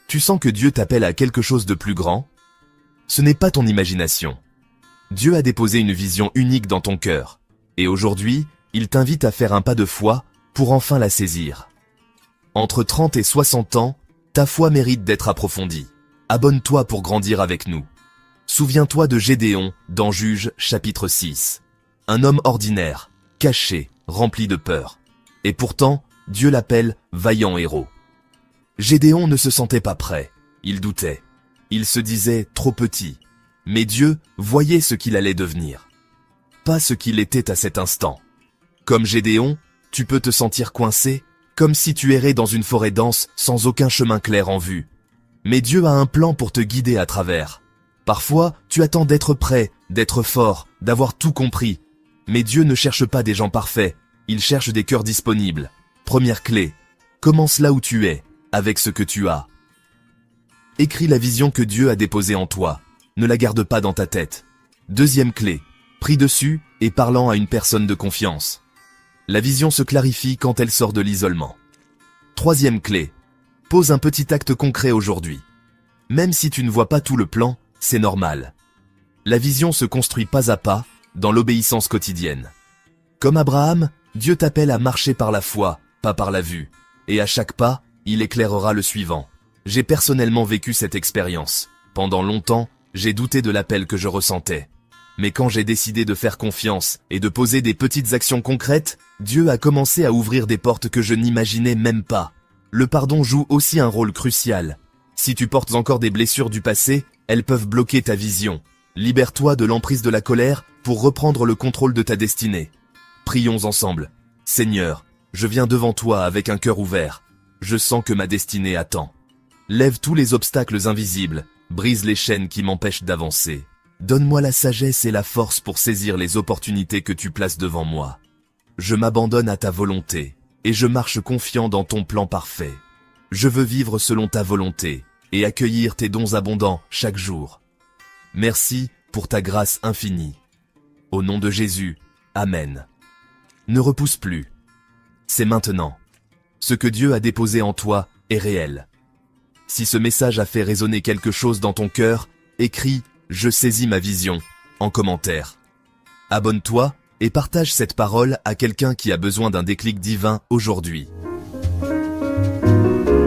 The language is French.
Tu sens que Dieu t'appelle à quelque chose de plus grand? Ce n'est pas ton imagination. Dieu a déposé une vision unique dans ton cœur. Et aujourd'hui, il t'invite à faire un pas de foi pour enfin la saisir. Entre 30 et 60 ans, ta foi mérite d'être approfondie. Abonne-toi pour grandir avec nous. Souviens-toi de Gédéon dans Juges chapitre 6. Un homme ordinaire, caché, rempli de peur. Et pourtant, Dieu l'appelle vaillant héros. Gédéon ne se sentait pas prêt. Il doutait. Il se disait trop petit. Mais Dieu voyait ce qu'il allait devenir. Pas ce qu'il était à cet instant. Comme Gédéon, tu peux te sentir coincé, comme si tu errais dans une forêt dense sans aucun chemin clair en vue. Mais Dieu a un plan pour te guider à travers. Parfois, tu attends d'être prêt, d'être fort, d'avoir tout compris. Mais Dieu ne cherche pas des gens parfaits, il cherche des cœurs disponibles. Première clé, commence là où tu es, avec ce que tu as. Écris la vision que Dieu a déposée en toi, ne la garde pas dans ta tête. Deuxième clé, prie dessus et parlant à une personne de confiance. La vision se clarifie quand elle sort de l'isolement. Troisième clé, pose un petit acte concret aujourd'hui. Même si tu ne vois pas tout le plan, c'est normal. La vision se construit pas à pas, dans l'obéissance quotidienne. Comme Abraham, Dieu t'appelle à marcher par la foi, pas par la vue. Et à chaque pas, il éclairera le suivant. J'ai personnellement vécu cette expérience. Pendant longtemps, j'ai douté de l'appel que je ressentais. Mais quand j'ai décidé de faire confiance et de poser des petites actions concrètes, Dieu a commencé à ouvrir des portes que je n'imaginais même pas. Le pardon joue aussi un rôle crucial. Si tu portes encore des blessures du passé, elles peuvent bloquer ta vision. Libère-toi de l'emprise de la colère pour reprendre le contrôle de ta destinée. Prions ensemble. Seigneur, je viens devant toi avec un cœur ouvert. Je sens que ma destinée attend. Lève tous les obstacles invisibles, brise les chaînes qui m'empêchent d'avancer. Donne-moi la sagesse et la force pour saisir les opportunités que tu places devant moi. Je m'abandonne à ta volonté, et je marche confiant dans ton plan parfait. Je veux vivre selon ta volonté, et accueillir tes dons abondants chaque jour. Merci pour ta grâce infinie. Au nom de Jésus, Amen. Ne repousse plus. C'est maintenant. Ce que Dieu a déposé en toi est réel. Si ce message a fait résonner quelque chose dans ton cœur, écris « Je saisis ma vision » en commentaire. Abonne-toi et partage cette parole à quelqu'un qui a besoin d'un déclic divin aujourd'hui.